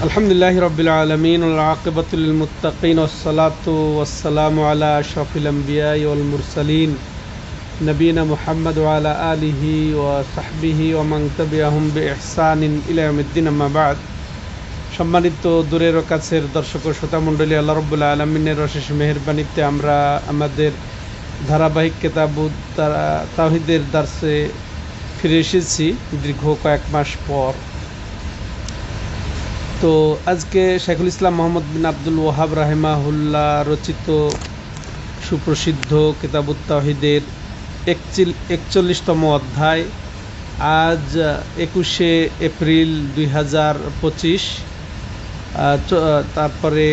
আলহামদুলিল্লাহি রাব্বিল আলামিন ওয়াল আকিবাতু লিল মুত্তাকিন ওয়াসসালাতু ওয়াসসালামু আলা আশরাফিল আমবিয়াই ওয়াল মুরসালিন নবিয়িনা মুহাম্মদ ওয়া আলা আলিহি ওয়া সাহবিহি ওয়া মান তাবিআহুম বিইহসানিন ইলা ইয়াউমিদ্দিন, আম্মা বা'দ। সম্মানিত দূরের ও কাছের দর্শক ও শ্রোতা মণ্ডলী, আল্লাহ রাব্বুল আলামিনের অশেষ মেহেরবানিতে আমরা আমাদের ধারাবাহিক কিতাবুত তাওহীদের দার্সে ফিরে এসেছি দীর্ঘ কয়েক মাস পর। তো আজকে শেখুল ইসলাম মোহাম্মদ বিন আব্দুল ওয়াহাব রাহিমাহুল্লাহ রচিত সুপ্রসিদ্ধ কিতাবুত তাওহীদের 41তম অধ্যায়। আজ 21শে এপ্রিল 2025, তারপরে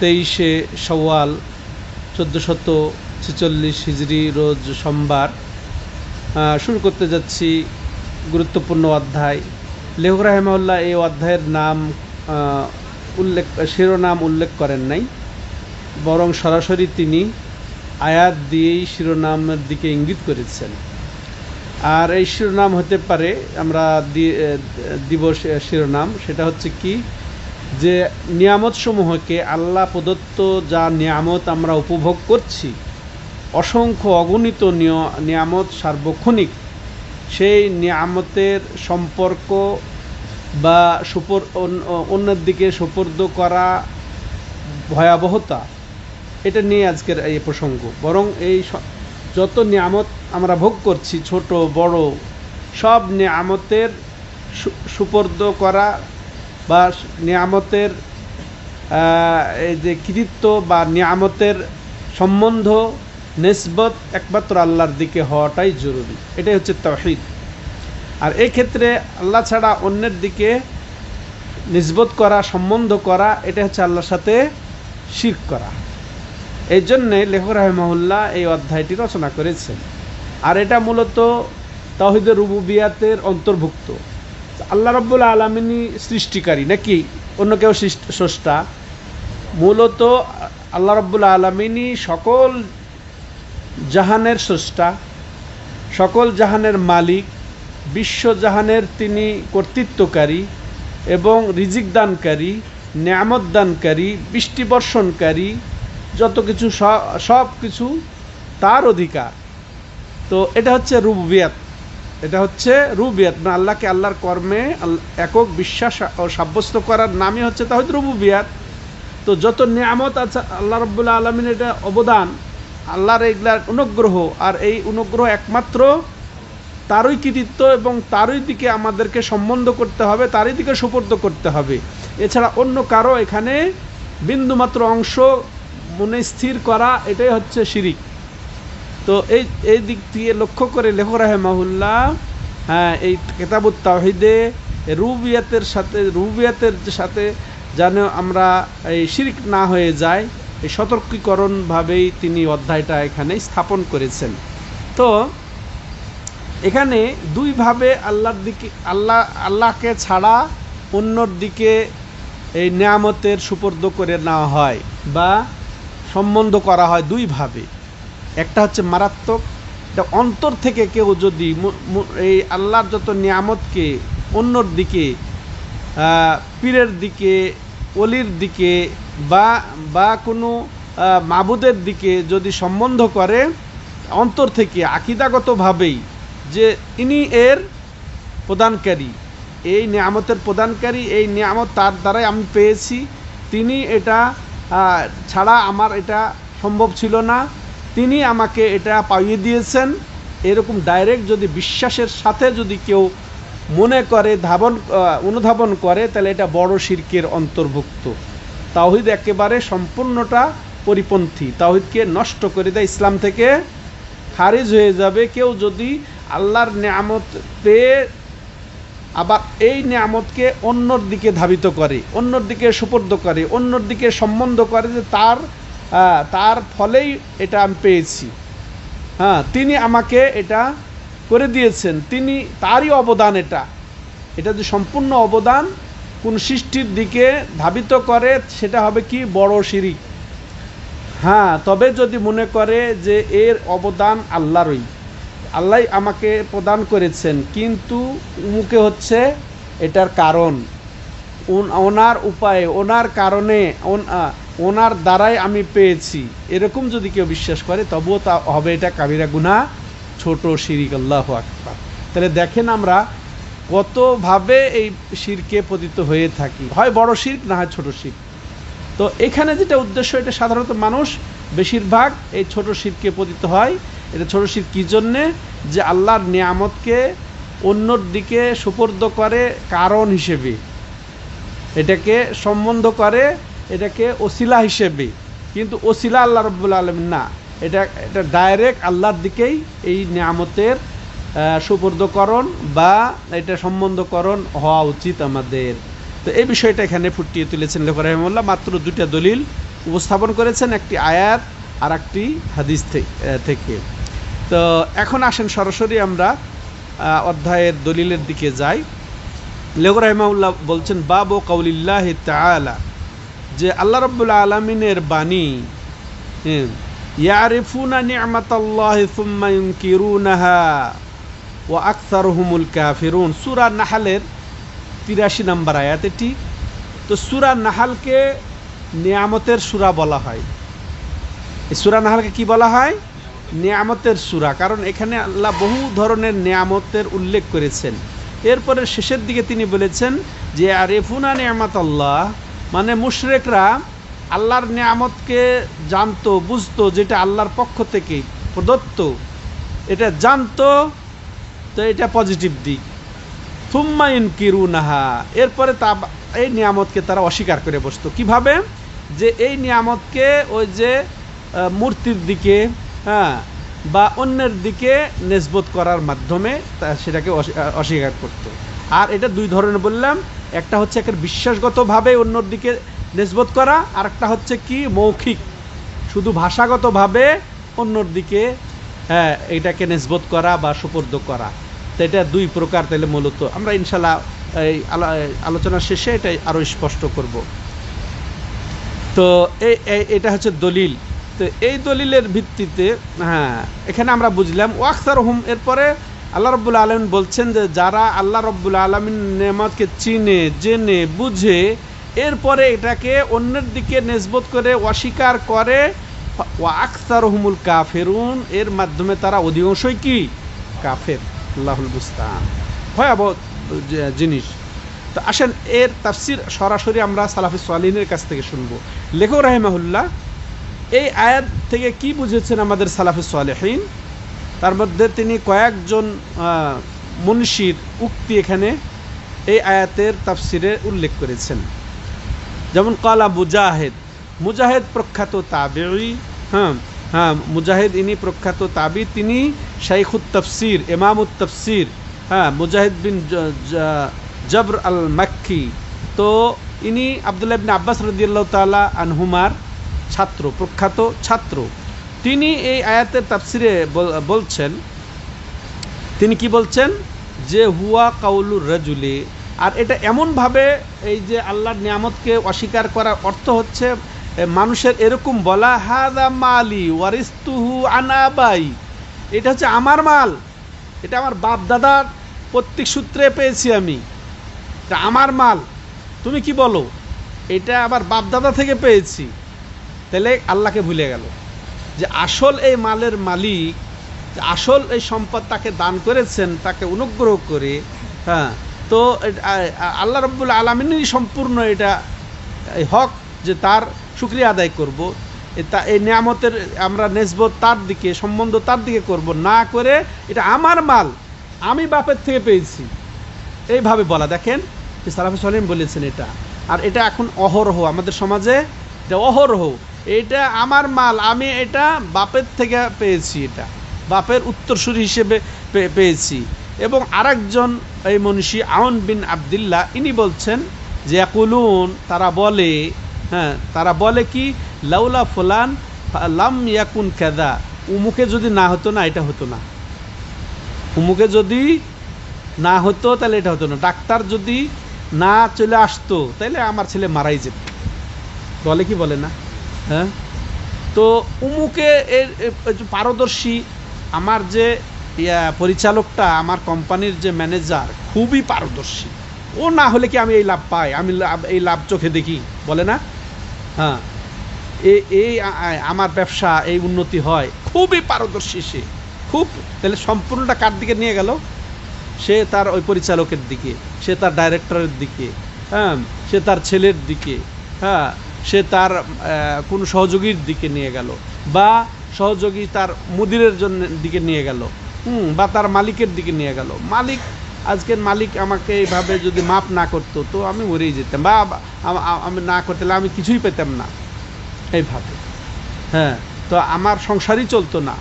23শে শাওয়াল 1446 হিজরি, রোজ সোমবার। শুরু করতে যাচ্ছি গুরুত্বপূর্ণ অধ্যায়। লেখক রাহিমাহুল্লাহ এই অধ্যায়ের নাম শিরোনাম উল্লেখ করেন নাই, বরং সরাসরি তিনি আয়াত দিয়েই শিরোনামের দিকে ইঙ্গিত করেছেন। আর এই শিরোনাম হতে পারে, আমরা দিব শিরোনাম, সেটা হচ্ছে কি, যে নিয়ামতসমূহকে, আল্লাহ প্রদত্ত যা নিয়ামত আমরা উপভোগ করছি, অসংখ্য অগণিত নিয়ামত সার্বক্ষণিক, সেই নিয়ামতের সম্পর্ক বা অন্যের দিকে সুপর্দ করা ভয়াবহতা, এটা নিয়ে আজকের এই প্রসঙ্গ। বরং এই যত নিয়ামত আমরা ভোগ করছি, ছোট বড় সব নিয়ামতের সুপর্দ করা বা নিয়ামতের এই যে কৃতিত্ব বা নিয়ামতের সম্বন্ধ, নিসবত একমাত্র আল্লাহর দিকে হওয়াটাই জরুরি। এটাই হচ্ছে তাওহীদ। আর এই ক্ষেত্রে আল্লাহ ছাড়া অন্যের দিকে নিসবত করা, সম্বন্ধ করা, এটা হচ্ছে আল্লাহর সাথে শিরক করা। এই জন্যে লেখক রাহিমাহুল্লাহ এই অধ্যায়টি রচনা করেছেন। আর এটা মূলত তাওহীদের রুবুবিয়াতের অন্তর্ভুক্ত। আল্লাহ রাব্বুল আলামিনই সৃষ্টিকারী নাকি অন্য কেউ স্রষ্টা? মূলত আল্লাহ রাব্বুল আলামিনই সকল জাহানের স্রষ্টা, সকল জাহানের মালিক, বিশ্বজাহানের তিনি কর্তৃত্বকারী এবং রিজিক দানকারী, নিয়ামত দানকারী, বৃষ্টি বর্ষণকারী, যত কিছু সব কিছু তার অধিকার। তো এটা হচ্ছে রুবুবিয়াত, এটা হচ্ছে রুবুবিয়াত, মানে আল্লাহকে আল্লাহর কর্মে একক বিশ্বাস ও সাব্যস্ত করার নামই হচ্ছে তাওহীদ রুবুবিয়াত। তো যত নিয়ামত আছে আল্লাহ রাব্বুল আলামিনের এটা অবদান, আল্লাহর এইগুলার অনুগ্রহ, আর এই অনুগ্রহ একমাত্র তারই কৃতিত্ব এবং তারই দিকে আমাদেরকে সম্বন্ধ করতে হবে, তারই দিকে সুপর্দ করতে হবে। এছাড়া অন্য কারো এখানে বিন্দুমাত্র অংশ মনে স্থির করা, এটাই হচ্ছে শিরিক। তো এই দিক দিয়ে লক্ষ্য করে লেখক রাহিমাহুল্লাহ এই কিতাবুত তাওহীদে রুবুবিয়াতের সাথে যেন আমরা এই শিরিক না হয়ে যায়, এই সতর্কীকরণভাবেই তিনি অধ্যায়টা এখানে স্থাপন করেছেন। তো এখানে দুইভাবে আল্লাহকে ছাড়া অন্যর দিকে এই নিয়ামতের সুপর্দ করে নেওয়া হয় বা সম্বন্ধ করা হয় দুইভাবে। একটা হচ্ছে মারাত্মক, এটা অন্তর থেকে কেউ যদি এই আল্লাহর যত নিয়ামতকে অন্যর দিকে, পীরের দিকে, অলির দিকে বা কোনো মাবুদের দিকে যদি সম্বন্ধ করে অন্তর থেকে আকীদাগতভাবেই, যে ইনি এর প্রদানকারী, এই নিয়ামতের প্রদানকারী, এই নিয়ামত তার দ্বারাই আমি পেয়েছি, তিনি এটা ছাড়া আমার এটা সম্ভব ছিল না, তিনি আমাকে এটা পাইয়ে দিয়েছেন, এরকম ডাইরেক্ট যদি বিশ্বাসের সাথে যদি কেউ মনে করে, অনুধাবন করে, তাহলে এটা বড় শিরকের অন্তর্ভুক্ত। তাওহীদ একেবারে সম্পূর্ণটা পরিপন্থী, তাওহীদকে নষ্ট করে দেয়, ইসলাম থেকে খারিজ হয়ে যাবে কেউ যদি আল্লাহর নিয়ামত পেয়ে আবার এই নিয়ামতকে অন্যর দিকে ধাবিত করে, অন্যর দিকে সুপর্দ করে, অন্যর দিকে সম্বন্ধ করে, যে তার ফলেই এটা আমি পেয়েছি, তিনি আমাকে এটা করে দিয়েছেন, তিনি তারই অবদান, এটা যে সম্পূর্ণ অবদান কোন সৃষ্টির দিকে ধাবিত করে, সেটা হবে কি বড় শিরিক। তবে যদি মনে করে যে এর অবদান আল্লাহরই, আল্লাহ আমাকে প্রদান করেছেন, কিন্তু মুখে হচ্ছে এটার কারণ, ওনার উপায়ে, ওনার কারণে, ওনার দ্বারাই আমি পেয়েছি, এরকম যদি কেউ বিশ্বাস করে তবুও তা হবে এটা কাবিরা গুনাহ, ছোট শিরক। আল্লাহু আকবার। তাহলে দেখেন আমরা কতভাবে এই শিরকে পতিত হয়ে থাকি, হয় বড় শিরক না হয় ছোট শিরক। তো এখানে যেটা উদ্দেশ্য, এটা সাধারণত মানুষ বেশিরভাগ এই ছোট শিরকে পতিত হয়। এটা ছোট শিরক কী জন্যে? যে আল্লাহর নিয়ামতকে অন্যর দিকে সুপর্দ করে কারণ হিসেবে, এটাকে সম্বন্ধ করে, এটাকে ওসিলা হিসেবে, কিন্তু ওসিলা আল্লাহ রাব্বুল আলামিন না, এটা ডাইরেক্ট আল্লাহর দিকেই এই নিয়ামতের সুপর্দকরণ বা এটা সম্বন্ধকরণ হওয়া উচিত আমাদের। তো এই বিষয়টা এখানে ফুটিয়ে তুলেছেন লেখক রাহিমাহুল্লাহ। মাত্র দুইটা দলিল উপস্থাপন করেছেন, একটি আয়াত আর একটি হাদিস থেকে। তো এখন আসেন সরাসরি আমরা অধ্যায়ের দলিলের দিকে যাই। লেখক রাহিমাহুল্লাহ বলছেন বাবু কাউলিল্লাহি তাআলা, যে আল্লাহ রাব্বুল আলামিনের বাণী, ইয়ারিফুনা নি'মাতাল্লাহি সুম্মা ইউনকিরুনাহা ওয়া আকসারুহুমুল কাফিরুন। সূরা নাহলের 83 নম্বর আয়াত এটি। তো সূরা নাহলকে নিয়ামতের সূরা বলা হয়। এই সূরা নাহলকে কি বলা হয়? নিয়ামতের সূরা, কারণ এখানে আল্লাহ বহু ধরনের নিয়ামতের উল্লেখ করেছেন। এরপরে শেষের দিকে তিনি বলেছেন যে আরিফুনা নি'মাতাল্লাহ, মানে মুশরিকরা আল্লাহর নিয়ামতকে জানতো, বুঝতো, যেটা আল্লাহর পক্ষ থেকে প্রদত্ত, এটা জানতো, তো এটা পজিটিভ দিক। থুম্মা ইনকিরুনাহা, এরপরে এই নিয়ামতকে তারা অস্বীকার করে বসতো। কিভাবে? যে এই নিয়ামতকে ওই যে মূর্তির দিকে, হ্যাঁ, বা অন্যের দিকে নেসবত করার মাধ্যমে সেটাকে অস্বীকার করত। আর এটা দুই ধরনের বললাম, একটা হচ্ছে একটা বিশ্বাসগতভাবে অন্যর দিকে নেসবত করা, আর একটা হচ্ছে কি মৌখিক, শুধু ভাষাগতভাবে অন্যর দিকে, হ্যাঁ, এটাকে নেসবত করা বা সুপর্দ করা। তো এটা দুই প্রকার। তাহলে মূলত আমরা ইনশাল্লাহ এই আলোচনার শেষে এটা আরও স্পষ্ট করব। তো এটা হচ্ছে দলিল। তো এই দলিলের ভিত্তিতে, হ্যাঁ, এখানে আমরা বুঝলাম ওয়াকসারহুম, এরপরে আল্লাহ রাব্বুল আলামিন বলছেন যে যারা আল্লাহ রাব্বুল আলামিন নেয়ামতকে চিনে, জেনে, বুঝে, এরপরে এটাকে অন্যের দিকে নেসবত করে অস্বীকার করে, ওয়া আকসারহুমুল কাফিরুন, এর মাধ্যমে তারা অধিকাংশই কি কাফের। আল্লাহুল মুস্তাআন। ভয়াবহ জিনিস। তো আসেন এর তাফসীর সরাসরি আমরা সালাফে সালিহিনের কাছ থেকে শুনবো। লেখক রাহিমাহুল্লাহ এই আয়াত থেকে কি বুঝেছেন আমাদের সালাফে সালেহিন, তার মধ্যে তিনি কয়েকজন মুনশির উক্তি এখানে এই আয়াতের তাফসিরে উল্লেখ করেছেন। যেমন কালা মুজাহিদ প্রখ্যাত তাবেঈ, মুজাহিদ ইনি প্রখ্যাত তাবি, তিনি শাইখুত তাফসির, ইমামুত তাফসির, মুজাহিদ বিন জবর আল মাক্কি। তো ইনি আব্দুল্লাহ ইবনে আব্বাস রাদিয়াল্লাহু তাআলা আনহুমার ছাত্র, প্রখ্যাত ছাত্র। তিনি এই আয়াতের তাফসিরে বলছেন, তিনি কি বলছেন যে হুয়া কাউলুর রাজুলি, আর এটা এমনভাবে, এই যে আল্লাহর নিয়ামতকে অস্বীকার করার অর্থ হচ্ছে মানুষের এরকম বলা, হাদা মালি ওয়ারিসতুহু আন আবাই, এটা হচ্ছে আমার মাল, এটা আমার বাপ দাদার পৈতৃক সূত্রে পেয়েছি আমি, এটা আমার মাল, তুমি কি বলো, এটা আমার বাপ দাদা থেকে পেয়েছি। তাহলে আল্লাহকে ভুলে গেল যে আসল এই মালের মালিক, আসল এই সম্পদ তাকে দান করেছেন, তাকে অনুগ্রহ করে, হ্যাঁ। তো আল্লাহ রাব্বুল আলামিনই সম্পূর্ণ এটা হক যে তার শুকরিয়া আদায় করব, এই নিয়ামতের আমরা নেসবত তার দিকে, সম্বন্ধ তার দিকে করব, না করে এটা আমার মাল, আমি বাপের থেকে পেয়েছি, এইভাবে বলা। দেখেন যে সালাফে সালেহিন বলেছেন এটা। আর এটা এখন অহরহ আমাদের সমাজে, এটা অহরহ, এটা আমার মাল, আমি এটা বাপের থেকে পেয়েছি, এটা বাপের উত্তরসূরি হিসেবে পেয়েছি। এবং আরেকজন এই মনীষী আউন বিন আবদুল্লাহ, ইনি বলছেন যে ইয়াকুলুন, তারা বলে, হ্যাঁ, তারা বলে কি, লাউলা ফুলান লাম ইয়াকুন কাযা, উমুকে যদি না হতো না এটা হতো না, উমুকে যদি না হতো তাহলে এটা হতো না, ডাক্তার যদি না চলে আসতো তাহলে আমার ছেলে মারাই যেত, বলে কি বলে না, হ্যাঁ। তো উমুকে এর পারদর্শী, আমার যে পরিচালকটা, আমার কোম্পানির যে ম্যানেজার খুবই পারদর্শী, ও না হলে কি আমি এই লাভ পাই, আমি এই লাভ চোখে দেখি, বলে না? হ্যাঁ, এই আমার ব্যবসা এই উন্নতি হয়, খুবই পারদর্শী সে, খুব। তাহলে সম্পূর্ণটা কার দিকে নিয়ে গেল? সে তার ওই পরিচালকের দিকে, সে তার ডাইরেক্টরের দিকে, হ্যাঁ, সে তার ছেলের দিকে, হ্যাঁ, সে তার কোনো সহযোগীর দিকে নিয়ে গেল, বা সহযোগী তার মুদিরের জন্য দিকে নিয়ে গেল, বা তার মালিকের দিকে নিয়ে গেল। মালিক, আজকের মালিক আমাকে এইভাবে যদি মাপ না করতো তো আমি মরেই যেতাম, বা আমি না করতে আমি কিছুই পেতাম না এইভাবে। হ্যাঁ, তো আমার সংসারই চলতো না,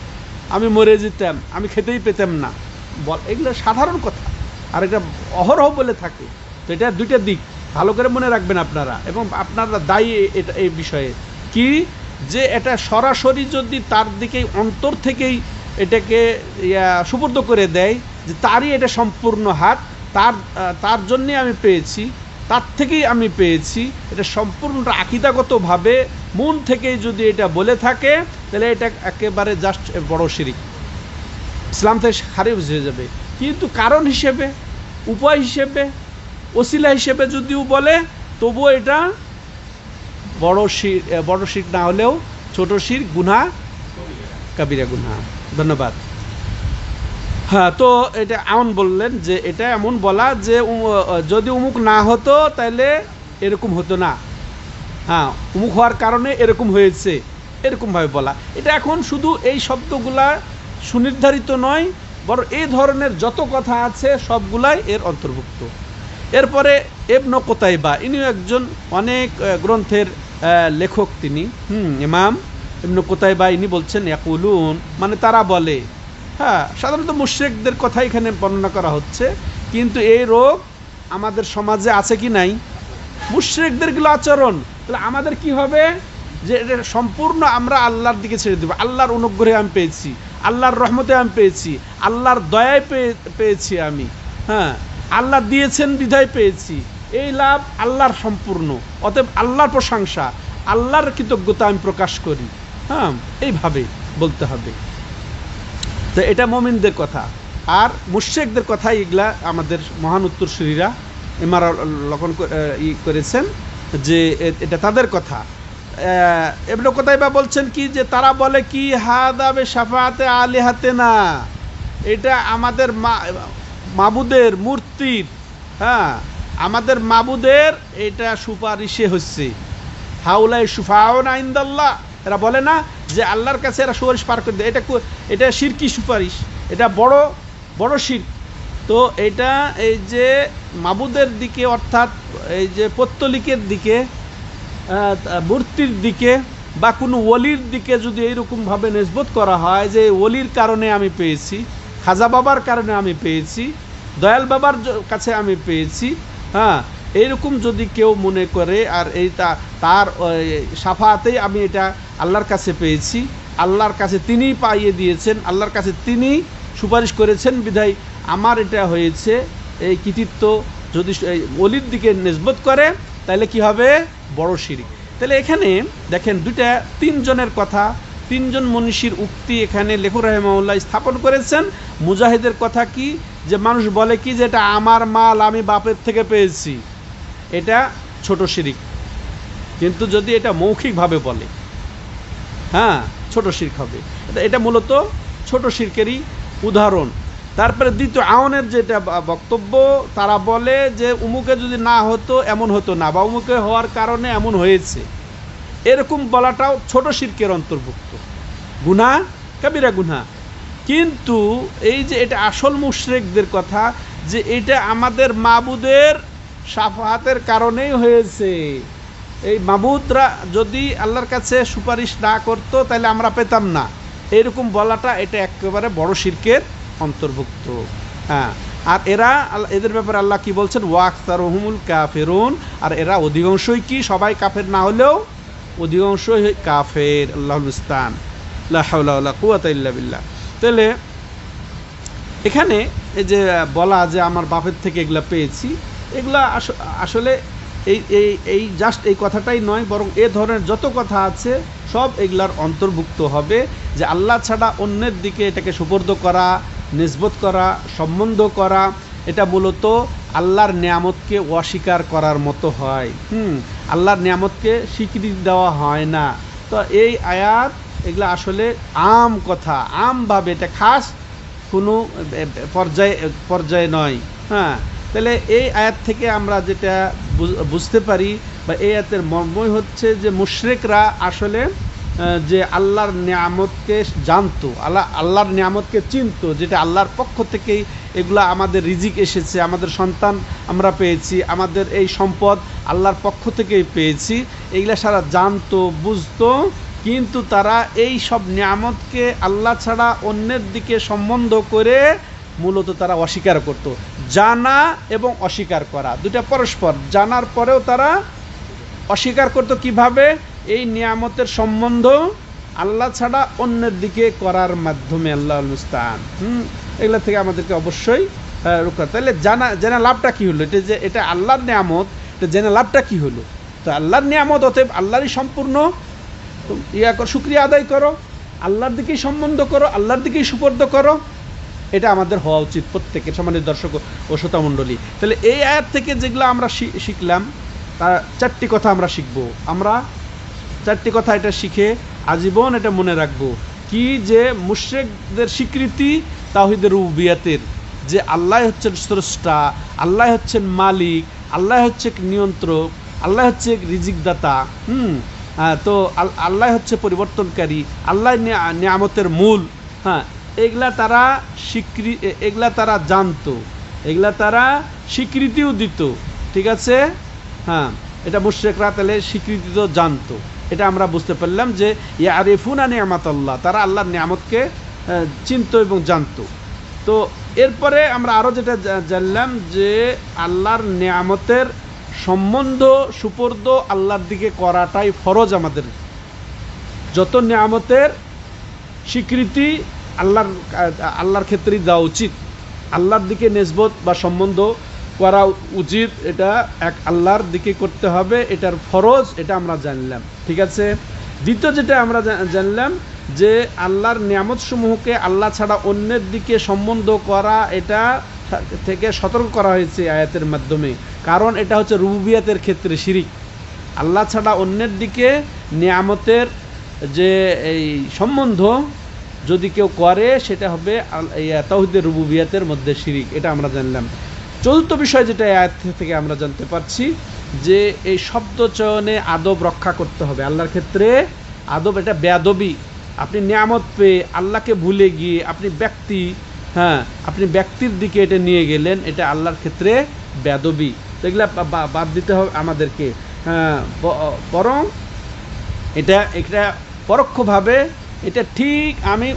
আমি মরে যেতাম, আমি খেতেই পেতাম না। এগুলো সাধারণ কথা, আর এটা অহরহ বলে থাকে। তো এটা দুইটা দিক ভালো করে মনে রাখবেন আপনারা, এবং আপনারা দায়ী এটা এই বিষয়ে কি, যে এটা সরাসরি যদি তার দিকেই অন্তর থেকেই এটাকে সুপর্দ করে দেয় যে তারই এটা সম্পূর্ণ হাত, তার জন্যে আমি পেয়েছি, তার থেকেই আমি পেয়েছি, এটা সম্পূর্ণটা আকীদাগতভাবে মন থেকেই যদি এটা বলে থাকে, তাহলে এটা একেবারে জাস্ট বড় শিরিক, ইসলাম থেকে খারিজ হয়ে যাবে। কিন্তু কারণ হিসেবে, উপায় হিসেবে, ওসিলা হিসেবে যদিও বলে, তবুও এটা বড় শিরক না হলেও ছোট শিরক, গুনাহ, কাবিরা গুনাহ। ধন্যবাদ। হ্যাঁ, তো এটা এমন বললেন যে এটা এমন বলা যে যদি উমুক না হতো তাহলে এরকম হতো না, হ্যাঁ, উমুক হওয়ার কারণে এরকম হয়েছে, এরকমভাবে বলা। এটা এখন শুধু এই শব্দগুলা সুনির্ধারিত নয়, বরং এই ধরনের যত কথা আছে সবগুলাই এর অন্তর্ভুক্ত। এরপরে ইবনে কুতাইবা, ইনিও একজন অনেক গ্রন্থের লেখক, তিনি ইমাম ইবনে কুতাইবা, ইনি বলছেন ইয়াকুলুন, মানে তারা বলে। হ্যাঁ, সাধারণত মুশরিকদের কথা এখানে বর্ণনা করা হচ্ছে, কিন্তু এই রোগ আমাদের সমাজে আছে কি নাই? মুশরিকদের গুলো আচরণ, তাহলে আমাদের কি হবে? যে এটা সম্পূর্ণ আমরা আল্লাহর দিকে ছেড়ে দেব। আল্লাহর অনুগ্রহে আমি পেয়েছি, আল্লাহর রহমতে আমি পেয়েছি, আল্লাহর দয়ায় পেয়েছি আমি, হ্যাঁ, আল্লাহ দিয়েছেন বিধায় পেয়েছি, এই লাভ আল্লাহর সম্পূর্ণ, অতএব আল্লাহর প্রশংসা, আল্লাহর কৃতজ্ঞতা আমি প্রকাশ করি। হ্যাঁ, এইভাবে বলতে হবে। তো এটা মুমিনদের কথা। আর মুশরিকদের কথা এগুলা আমাদের মহান উত্তরসূরিরা লক্ষণ করেছেন যে এটা তাদের কথা। ইবনে কুতাইবা বলছেন কি, যে তারা বলে কি, হাদা বে শাফাআতে আলিহাতিনা, এটা আমাদের মাবুদের, মূর্তির, হ্যাঁ, আমাদের মাবুদের এটা সুপারিশে হচ্ছে। হাউলাই শুফাউনা ইনদাল্লাহ, এরা বলে না যে আল্লাহর কাছে এরা সুপারিশ পার করে দেয়, এটা শিরকি সুপারিশ, এটা বড় বড় শিরক। তো এটা এই যে মাবুদের দিকে, অর্থাৎ এই যে পত্তলিকের দিকে, মূর্তির দিকে, বা কোনো ওলির দিকে যদি এইরকমভাবে নিসবত করা হয় যে ওলির কারণে আমি পেয়েছি, খাজা বাবার কারণে আমি পেয়েছি, দয়াল বাবার কাছে আমি পেয়েছি, হ্যাঁ, এইরকম যদি কেউ মনে করে, আর এই তার শাফাতেই আমি এটা আল্লাহর কাছে পেয়েছি, আল্লাহর কাছে তিনিই পাইয়ে দিয়েছেন, আল্লাহর কাছে তিনি সুপারিশ করেছেন বিধায় আমার এটা হয়েছে, এই কৃতিত্ব যদি ওলির দিকে নিসবত করে, তাহলে কি হবে? বড় শিরক। তাহলে এখানে দেখেন তিনজনের কথা, তিনজন মনীষীর উক্তি এখানে লেখক রাহিমাহুল্লাহ স্থাপন করেছেন। মুজাহিদের কথা কি, যে মানুষ বলে কি যে এটা আমার মাল, আমি বাপের থেকে পেয়েছি, এটা ছোট শিরক। কিন্তু যদি এটা মৌখিকভাবে বলে, হ্যাঁ, ছোট শিরক হবে। এটা মূলত ছোট শিরকেরই উদাহরণ। তারপরে দ্বিতীয় আওনের যেটা বক্তব্য, তারা বলে যে উমুকে যদি না হতো এমন হতো না, বা উমুকে হওয়ার কারণে এমন হয়েছে, এরকম বলাটাও ছোট শিরকের অন্তর্ভুক্ত, গুনাহ, কাবিরা গুনাহ। কিন্তু এই যে এটা আসল মুশরিকদের কথা, যে এটা আমাদের মাবুদের শাফাতের কারণেই হয়েছে, এই মাবুদরা যদি আল্লাহর কাছে সুপারিশ না করতো তাহলে আমরা পেতাম না, এরকম বলাটা এটা একেবারে বড় শিরকের অন্তর্ভুক্ত। হ্যাঁ, আর এদের ব্যাপারে আল্লাহ কি বলছেন? ওয়াকতারুহুমুল কাফিরুন, আর এরা অধিকাংশই কি, সবাই কাফের না হলেও অধিকাংশই কাফের। আল্লাহুল মুস্তাআন, লা হাওলা ওয়ালা কুওয়াতা ইল্লা বিল্লাহ। তাহলে এখানে এই যে বলা যে আমার বাপের থেকে এগুলা পেয়েছি, এগুলা আসলে এই জাস্ট এই কথাটাই নয়, বরং এ ধরনের যত কথা আছে সব এগুলার অন্তর্ভুক্ত হবে, যে আল্লাহ ছাড়া অন্যের দিকে এটাকে সুপর্দ করা, নিসবত করা, সম্বন্ধ করা, এটা মূলত আল্লাহর নিয়ামতকে অস্বীকার করার মতো হয়। আল্লাহর নিয়ামতকে স্বীকৃতি দেওয়া হয় না। তো এই আয়াত এগুলো আসলে আম কথা, আমভাবে, এটা খাস কোনো পর্যায়ে নয়। হ্যাঁ, তাহলে এই আয়াত থেকে আমরা যেটা বুঝতে পারি, বা এই আয়াতের মর্মই হচ্ছে যে মুশরিকরা আসলে যে আল্লাহর নিয়ামতকে জানতো, আল্লাহর নিয়ামতকে চিনতো, যেটা আল্লাহর পক্ষ থেকেই এগুলা, আমাদের রিজিক এসেছে, আমাদের সন্তান আমরা পেয়েছি, আমাদের এই সম্পদ আল্লাহর পক্ষ থেকেই পেয়েছি, এগুলা সারা জানতো, বুঝতো, কিন্তু তারা এই সব নিয়ামতকে আল্লাহ ছাড়া অন্যের দিকে সম্বন্ধ করে মূলত তারা অস্বীকার করত। জানা এবং অস্বীকার করা দুটা পরস্পর। জানার পরেও তারা অস্বীকার করত কিভাবে? এই নিয়ামতের সম্বন্ধ আল্লাহ ছাড়া অন্যের দিকে করার মাধ্যমে। আল্লাহুল মুস্তাআন। এগুলা থেকে আমাদেরকে অবশ্যই রক্ষা। তাহলে জানা লাভটা কি হলো? এটা যে এটা আল্লাহর নিয়ামত, এটা জেনে লাভটা কি হলো? তো আল্লাহর নিয়ামত, অতএব আল্লাহরই সম্পূর্ণ শুকরিয়া আদায় করো, আল্লাহর দিকেই সম্বন্ধ করো, আল্লাহর দিকেই সুপর্দ করো। এটা আমাদের হওয়া উচিত প্রত্যেকের, সম্মানিত দর্শক ও শ্রোতা মণ্ডলী। তাহলে এই আয়াত থেকে যেগুলো আমরা শিখলাম, তার চারটি কথা আমরা শিখব। আমরা চারটি কথা এটা শিখে আজীবন এটা মনে রাখবো। কি? যে মুশরিকদের স্বীকৃতি তাওহীদের রুবুবিয়াতের, যে আল্লাহ হচ্ছেন স্রষ্টা, আল্লাহ হচ্ছেন মালিক, আল্লাহ হচ্ছে নিয়ন্ত্রক, আল্লাহ হচ্ছে রিজিকদাতা। তো আল্লাহ হচ্ছে পরিবর্তনকারী, আল্লাহ নিয়ামতের মূল। হ্যাঁ, এগুলা তারা জানতো, এগুলা তারা স্বীকৃতিও দিত। ঠিক আছে? হ্যাঁ, এটা মুশরিকরা তাহলে স্বীকৃতি তো জানতো। এটা আমরা বুঝতে পারলাম যে ইয়ারিফুনা নিয়ামাতাল্লাহ, তারা আল্লাহর নিয়ামতকে চিনতো এবং জানতো। তো এরপরে আমরা আরও যেটা জানলাম যে আল্লাহর নিয়ামতের সম্বন্ধ সুপর্দ আল্লাহর দিকে করাটাই ফরজ আমাদের। যত নিয়ামতের স্বীকৃতি আল্লাহর ক্ষেত্রেই দেওয়া উচিত, আল্লাহর দিকে নিসবত বা সম্বন্ধ করা উচিত। এটা এক আল্লাহর দিকে করতে হবে, এটার ফরজ, এটা আমরা জানলাম। ঠিক আছে? দ্বিতীয় যেটা আমরা জানলাম যে আল্লাহর নিয়ামতসমূহকে আল্লাহ ছাড়া অন্যের দিকে সম্বন্ধ করা, এটা থেকে সতর্ক করা হয়েছে আয়াতের মাধ্যমে। কারণ এটা হচ্ছে রুবুবিয়াতের ক্ষেত্রে শিরিক। আল্লাহ ছাড়া অন্যের দিকে নিয়ামতের যে এই সম্বন্ধ যদি কেউ করে, সেটা হবে তাওহীদের রুবুবিয়াতের মধ্যে শিরিক। এটা আমরা জানলাম। চতুর্থ বিষয় যেটা আয়াত থেকে আমরা জানতে পারছি, যে এই শব্দ চয়নে আদব রক্ষা করতে হবে। আল্লাহর ক্ষেত্রে আদব, এটা বেয়াদবি। আপনি নিয়ামত পেয়ে আল্লাহকে ভুলে গিয়ে আপনি ব্যক্তির দিকে এটা নিয়ে গেলেন, এটা আল্লাহর ক্ষেত্রে বেয়াদবি। তো এগুলা বাদ দিতে হবে আমাদেরকে। বরং এটা পরোক্ষভাবে এটা ঠিক আমি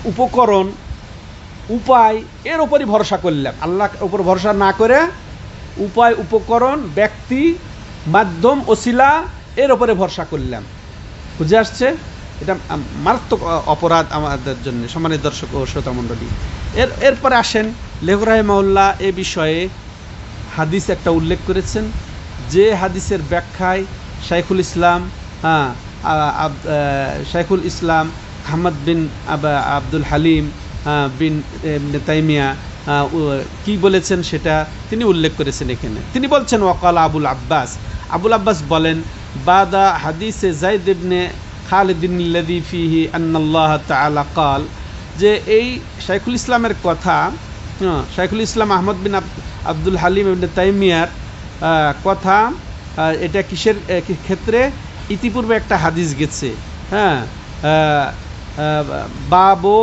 উপায় এর উপরই ভরসা করলাম। আল্লাহর উপর ভরসা না করে উপায়, উপকরণ, ব্যক্তি, মাধ্যম, ওসিলা এর উপরে ভরসা করলাম। বুঝে আসছে? এটা মারাত্মক অপরাধ আমাদের জন্য, সম্মানিত দর্শক ও শ্রোতা মণ্ডলী। এরপরে আসেন, লেখক রাহিমাহুল্লাহ এ বিষয়ে হাদিস একটা উল্লেখ করেছেন, যে হাদিসের ব্যাখ্যায় শাইখুল ইসলাম আহমদ বিন আব্দুল হালিম বিন তাইমিয়া কি বলেছেন সেটা তিনি উল্লেখ করেছেন এখানে। তিনি বলছেন, ওয়াকাল আবুল আব্বাস বলেন, বাদা হাদিসে যায়েদ ইবনে খালিদিন আল্লাযী ফীহি আন্নাল্লাহ তাআলা ক্বাল, যে এই শাইখুল ইসলামের কথা, শাইখুল ইসলাম আহমদ বিন আব্দুল হালিম ইবনে তাইমিয়ার কথা, এটা কিসের ক্ষেত্রে? ইতিপূর্বে একটা হাদিস গেছে। হ্যাঁ, বাবু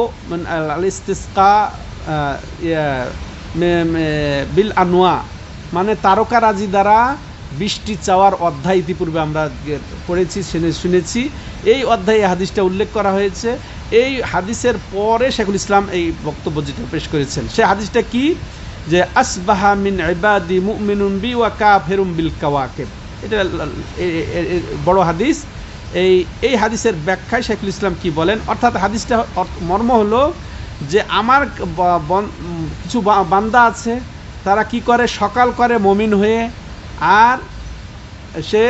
আল ইস্তিসকা বিল আনওয়া, মানে তারকারাজি দ্বারা বৃষ্টি চাওয়ার অধ্যায় ইতিপূর্বে আমরা পড়েছি, শুনেছি। এই অধ্যায়ে হাদিসটা উল্লেখ করা হয়েছে। এই হাদিসের পরে শাইখুল ইসলাম এই বক্তব্য যেটা পেশ করেছেন, সে হাদিসটা কি? যে আসবাহা মিন ইবাদি মুমিনুন বি ওয়া কাফিরুম বিল কাওয়াকিব। এটা বড় হাদিস। এই হাদিসের ব্যাখ্যায় শাইখুল ইসলাম কি বলেন? অর্থাৎ হাদিসটা মর্ম হলো যে আমার কিছু বান্দা আছে, তারা কি করে? সকাল করে মুমিন হয়ে, আর সে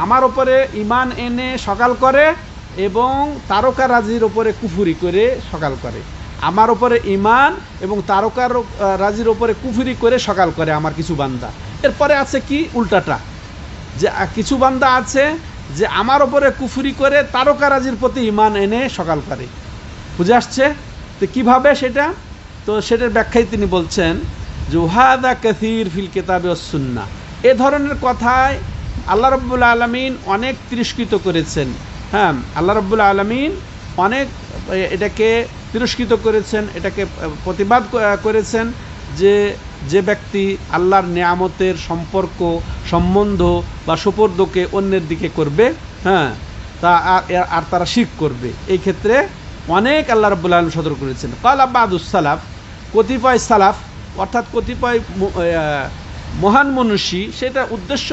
আমার ওপরে ঈমান এনে সকাল করে এবং তারকারাজির ওপরে কুফরি করে সকাল করে। আমার ওপরে ঈমান এবং তারকারাজির ওপরে কুফরি করে সকাল করে আমার কিছু বান্দা। এরপরে আছে কি উল্টাটা, যে কিছু বান্দা আছে যে আমার ওপরে কুফরি করে তারকারাজির প্রতি ঈমান এনে সকাল করে। বুঝে আসছে? তো কিভাবে সেটা? তো সেটার ব্যাখ্যায় তিনি বলছেন যে ওয়াহাদা কাসীর ফিল কিতাবি ওয়াস সুন্নাহ, এ ধরনের কথায় আল্লাহ রাব্বুল আলামিন অনেক তিরস্কৃত করেছেন। হ্যাঁ, আল্লাহ রাব্বুল আলামিন অনেক এটাকে তিরস্কৃত করেছেন, এটাকে প্রতিবাদ করেছেন যে যে ব্যক্তি আল্লাহর নেয়ামতের সম্পর্ক, সম্বন্ধ বা সুপর্দকে অন্যের দিকে করবে, হ্যাঁ, তা আর তারা শিরক করবে। এই ক্ষেত্রে অনেক আল্লাহ রাব্বুল আলামিন সতর্ক করেছেন। ক্বালা বাদুস সালাফ, কতিপয় সালাফ অর্থাৎ কতিপয় মহান মনীষী, সেটা উদ্দেশ্য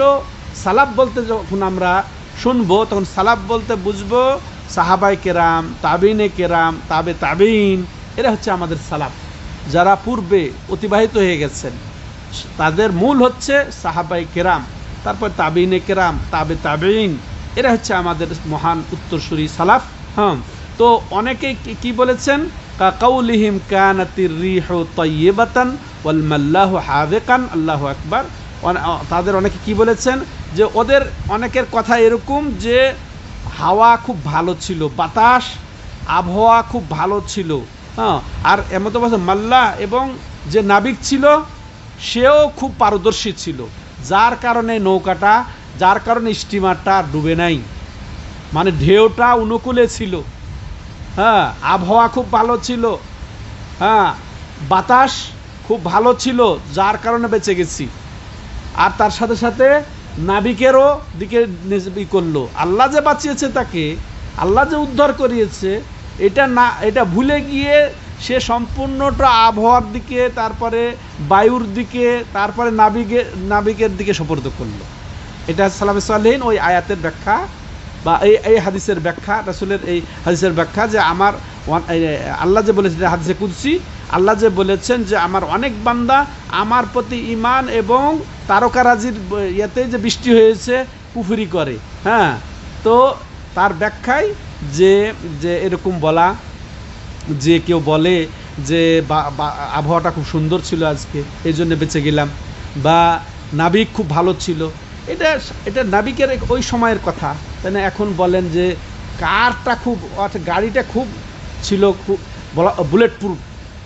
সালাফ বলতে যখন আমরা শুনবো তখন সালাফ বলতে বুঝবো সাহাবায়ে কেরাম, তাবিনে কেরাম, তাবে তাবিন, এরা হচ্ছে আমাদের সালাফ, যারা পূর্বে অতিবাহিত হয়ে গেছেন। তাদের মূল হচ্ছে সাহাবায়ে কেরাম, তারপর তাবিনে কেরাম, তাবে তাবিন, এরা হচ্ছে আমাদের মহান উত্তরসূরি সালাফ। হ্যাঁ, তো অনেকেই কি বলেছেন, কাউলিহিম কানাতির রিহু তাইয়্যিবাতান ওয়াল মাল্লাহু হাযিকান, আল্লাহু আকবার। তাদের অনেকে কি বলেছেন যে ওদের অনেকের কথা এরকম যে হাওয়া খুব ভালো ছিল, বাতাস আবহাওয়া খুব ভালো ছিল। হ্যাঁ, আর এমত বলছে মাল্লা, এবং যে নাবিক ছিল সেও খুব পারদর্শী ছিল, যার কারণে নৌকাটা, যার কারণে স্টিমারটা ডুবে নাই, মানে ঢেউটা অনুকূলে ছিল। হ্যাঁ, আবহাওয়া খুব ভালো ছিল, হ্যাঁ, বাতাস খুব ভালো ছিল, যার কারণে বেঁচে গেছি। আর তার সাথে সাথে নাবিকেরও দিকে করলো, আল্লাহ যে বাঁচিয়েছে তাকে, আল্লাহ যে উদ্ধার করিয়েছে, এটা না, এটা ভুলে গিয়ে সে সম্পূর্ণটা আবহাওয়ার দিকে, তারপরে বায়ুর দিকে, তারপরে নাবিকের দিকে সুপর্দ করলো। এটা সালাফে সালেহীন ওই আয়াতের ব্যাখ্যা বা এই হাদিসের ব্যাখ্যা, রাসূলের এই হাদিসের ব্যাখ্যা যে আমার আল্লাহ যে বলেছেন, হাদিসে কুদসি, আল্লাহ যে বলেছেন যে আমার অনেক বান্দা আমার প্রতি ঈমান এবং তারকারাজির ইয়াতে যে বৃষ্টি হয়েছে কুফরি করে। হ্যাঁ, তো তার ব্যাখ্যায় যে যে এরকম বলা, যে কেউ বলে যে আবহাওয়াটা খুব সুন্দর ছিল আজকে, এই জন্য বেঁচে গেলাম, বা নাবিক খুব ভালো ছিল, এটা নাবিকের ওই সময়ের কথা, তাই না? এখন বলেন যে কারটা খুব, অর্থাৎ গাড়িটা খুব ছিল, খুব বুলেট প্রুফ,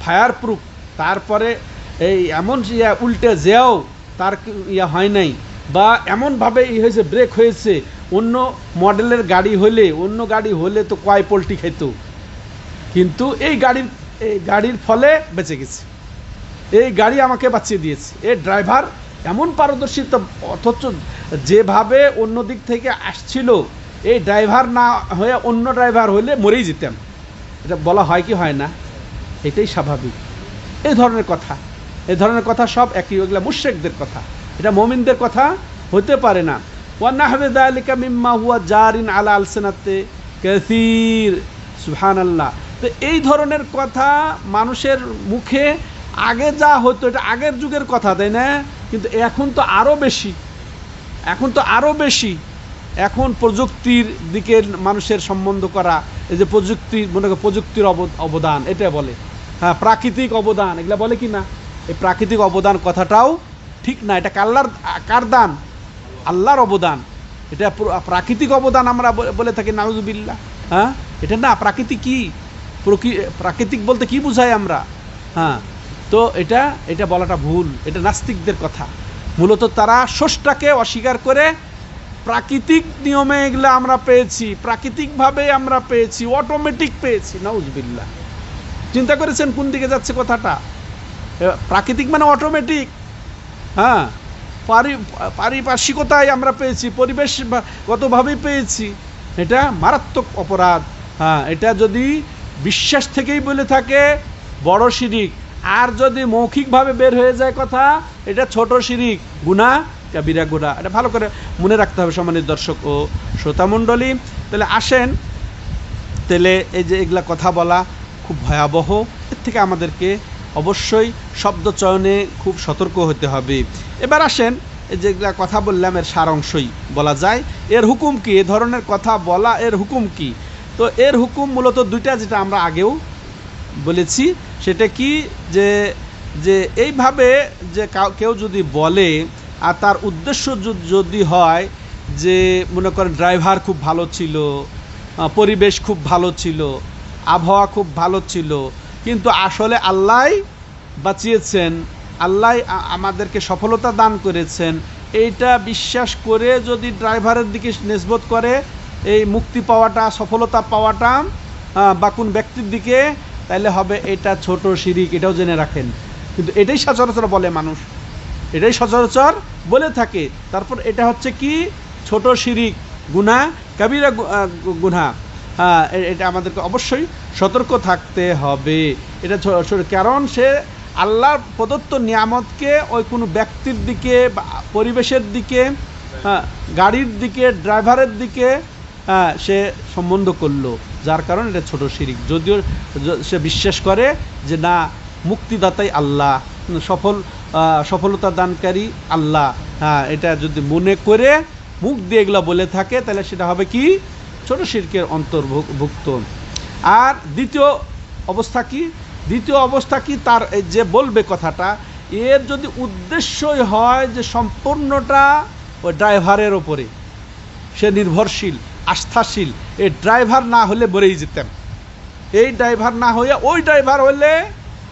ফায়ার প্রুফ, তারপরে এই এমন উল্টে যেও তার হয় নাই, বা এমনভাবে হয়েছে, ব্রেক হয়েছে, অন্য মডেলের গাড়ি হলে, অন্য গাড়ি হলে তো কয় পোল্টি খেত, কিন্তু এই গাড়ির ফলে বেঁচে গেছে, এই গাড়ি আমাকে বাঁচিয়ে দিয়েছে। এই ড্রাইভার এমন পারদর্শিতা, অথচ যেভাবে অন্য দিক থেকে আসছিল, এই ড্রাইভার না হয়ে অন্য ড্রাইভার হলে মরেই যেতাম। এটা বলা হয় কি হয় না? এটাই স্বাভাবিক। এই ধরনের কথা সব একই, ওগুলা মুশরিকদের কথা, এটা মুমিনদের কথা হতে পারে না। ওয়া নাহবু যালিকা মিম্মা হুয়া জারিন আলা আলসিনাতি কাসীর, সুবহানাল্লাহ। তো এই ধরনের কথা মানুষের মুখে আগে যা হতো, এটা আগের যুগের কথা, তাই না? কিন্তু এখন তো আরও বেশি, এখন প্রযুক্তির দিকে মানুষের সম্বন্ধ করা, এই যে প্রযুক্তির অবদান, এটা বলে। হ্যাঁ, প্রাকৃতিক অবদান, এগুলা বলে কি না? এই প্রাকৃতিক অবদান কথাটাও ঠিক না, এটা কার দান? আল্লাহর অবদান। এটা প্রাকৃতিক অবদান আমরা বলে থাকি, নাউজুবিল্লাহ। হ্যাঁ, এটা না, প্রাকৃতিক বলতে কি বুঝাই আমরা? হ্যাঁ, তো এটা বলাটা ভুল, এটা নাস্তিকদের কথা। মূলত তারা স্রষ্টাকে অস্বীকার করে প্রাকৃতিক নিয়মে এগুলো আমরা পেয়েছি, প্রাকৃতিকভাবে আমরা পেয়েছি, অটোমেটিক পেয়েছি। নাউজুবিল্লাহ। চিন্তা করেছেন কোন দিকে যাচ্ছে কথাটা? প্রাকৃতিক মানে অটোমেটিক। হ্যাঁ, পারিপার্শ্বিকতায় আমরা পেয়েছি, পরিবেশগতভাবেই পেয়েছি। এটা মারাত্মক অপরাধ। হ্যাঁ, এটা যদি বিশ্বাস থেকেই বলে থাকে বড় শিরিক, আর যদি মৌখিকভাবে বের হয়ে যায় কথা, এটা ছোট শিরিক, গুনাহ কাবিরা গুনাহ। এটা ভালো করে মনে রাখতে হবে সম্মানিত দর্শক ও শ্রোতামণ্ডলী। তাহলে আসেন, তাহলে এই যে এগুলা কথা বলা খুব ভয়াবহ, এর থেকে আমাদেরকে অবশ্যই শব্দ চয়নে খুব সতর্ক হতে হবে। এবার আসেন, এই যেগুলা কথা বললাম এর সারাংশই বলা যায়। এর হুকুম কি? এ ধরনের কথা বলা এর হুকুম কি? তো এর হুকুম মূলত দুইটা, যেটা আমরা আগেও বলেছি। সেটা কি? যে এইভাবে যে কেউ যদি বলে আর তার উদ্দেশ্য যদি হয় যে মনে করেন ড্রাইভার খুব ভালো ছিল, পরিবেশ খুব ভালো ছিল, আবহাওয়া খুব ভালো ছিল, কিন্তু আসলে আল্লাহ বাঁচিয়েছেন, আল্লাহ আমাদেরকে সফলতা দান করেছেন, এইটা বিশ্বাস করে যদি ড্রাইভারের দিকে নিসবত করে এই মুক্তি পাওয়াটা, সফলতা পাওয়াটা বা কোন ব্যক্তির দিকে, তাহলে হবে এটা ছোট শিরিক, এটাও জেনে রাখেন। কিন্তু এটাই সচরাচর বলে মানুষ, এটাই সচরাচর বলে থাকে। তারপর এটা হচ্ছে কি ছোট শিরিক, গুনাহ, কাবিরা গুনাহ। এটা আমাদেরকে অবশ্যই সতর্ক থাকতে হবে। এটা কারণ সে আল্লাহর প্রদত্ত নিয়ামতকে ওই কোনো ব্যক্তির দিকে, পরিবেশের দিকে, গাড়ির দিকে, ড্রাইভারের দিকে সে সম্বন্ধ করলো, যার কারণে এটা ছোট শিরিক। যদিও সে বিশ্বাস করে যে না, মুক্তিদাতাই আল্লাহ, সফলতা দানকারী আল্লাহ, এটা যদি মনে করে মুখ দিয়ে এগুলো বলে থাকে, তাহলে সেটা হবে কি ছোট শিরকের অন্তর্ভুক্ত। আর দ্বিতীয় অবস্থা কি তার যে বলবে কথাটা, এর যদি উদ্দেশ্যই হয় যে সম্পূর্ণটা ওই ড্রাইভারের ওপরে সে নির্ভরশীল, আস্থাশীল, এই ড্রাইভার না হলে মরেই যেতাম, এই ড্রাইভার না হইয়া ওই ড্রাইভার হলে,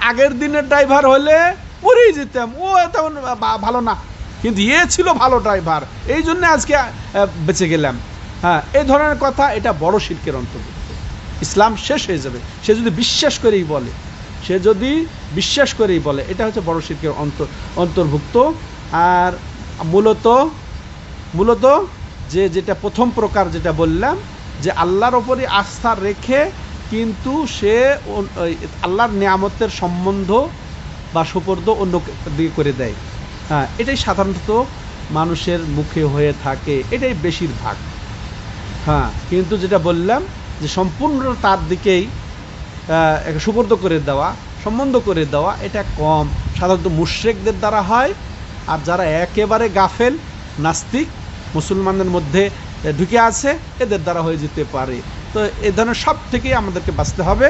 আগের দিনের ড্রাইভার হলে মরেই যেতাম, ও তেমন ভালো না, কিন্তু ছিল ভালো ড্রাইভার, এই জন্য আজকে বেঁচে গেলাম। এই ধরনের কথা, এটা বড় শিরকের অন্তর্ভুক্ত। ইসলাম শেষ হয়ে যাবে সে যদি বিশ্বাস করেই বলে, এটা হচ্ছে বড় শিরকের অন্তর্ভুক্ত। আর মূলত যেটা প্রথম প্রকার যেটা বললাম, যে আল্লাহর ওপরই আস্থা রেখে কিন্তু সে আল্লাহর নিয়ামতের সম্বন্ধ বা সুপর্দ অন্য দিকে করে দেয়, এটাই সাধারণত মানুষের মুখে হয়ে থাকে, এটাই বেশিরভাগ। কিন্তু যেটা বললাম যে সম্পূর্ণ তার দিকেই সুপর্দ করে দেওয়া, সম্বন্ধ করে দেওয়া, এটা কম, সাধারণত মুশরিকদের দ্বারা হয়। আর যারা একেবারে গাফেল, নাস্তিক, মুসলমানদের মধ্যে ঢুকে আছে, এদের দ্বারা হয়ে যেতে পারে। তো এ ধরনের সব থেকেই আমাদেরকে বাঁচতে হবে,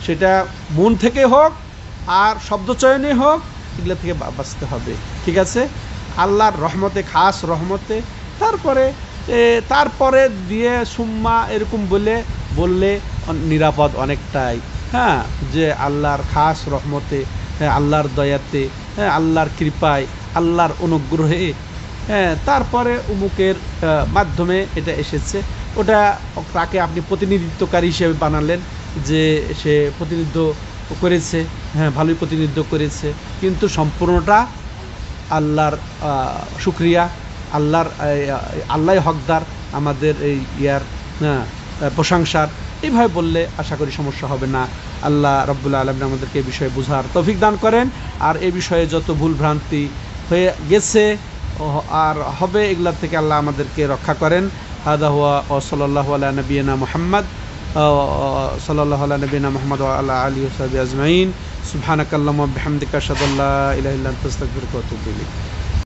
সেটা মন থেকে হোক আর শব্দচয়নে হোক, এগুলো থেকে বাঁচতে হবে। ঠিক আছে, আল্লাহর রহমতে, খাস রহমতে, তারপরে দিয়ে সুম্মা এরকম বললে নিরাপদ অনেকটাই। যে আল্লাহর খাস রহমতে, আল্লাহর দয়াতে, আল্লাহর কৃপায়, আল্লাহর অনুগ্রহে, তারপরে উমুকের মাধ্যমে এটা এসেছে, ওটা তাকে আপনি প্রতিনিধিত্বকারী হিসেবে বানালেন, যে সে প্রতিনিধিত্ব করেছে, ভালোই প্রতিনিধিত্ব করেছে, কিন্তু সম্পূর্ণটা আল্লাহর শুকরিয়া, আল্লাহ হকদার আমাদের এই প্রশংসার। এইভাবে বললে আশা করি সমস্যা হবে না। আল্লাহ রাব্বুল আলামিন আমাদেরকে এই বিষয়ে বুঝার তৌফিক দান করেন, আর এই বিষয়ে যত ভুল ভ্রান্তি হয়ে গেছে আর হবে, এগুলোর থেকে আল্লাহ আমাদেরকে রক্ষা করেন। হাদা হুয়া ওয়া সাল্লাল্লাহু আলা নবিয়িনা মুহাম্মদ ওয়া আলা আলিহি ওয়া সাহবিহি আজমাইন। সুবহানাকাল্লাহুম্মা ওয়া বিহামদিকা আশহাদু আল্লা ইলাহা ইল্লা আনতা আস্তাগফিরুকা ওয়া আতুবু ইলাইক।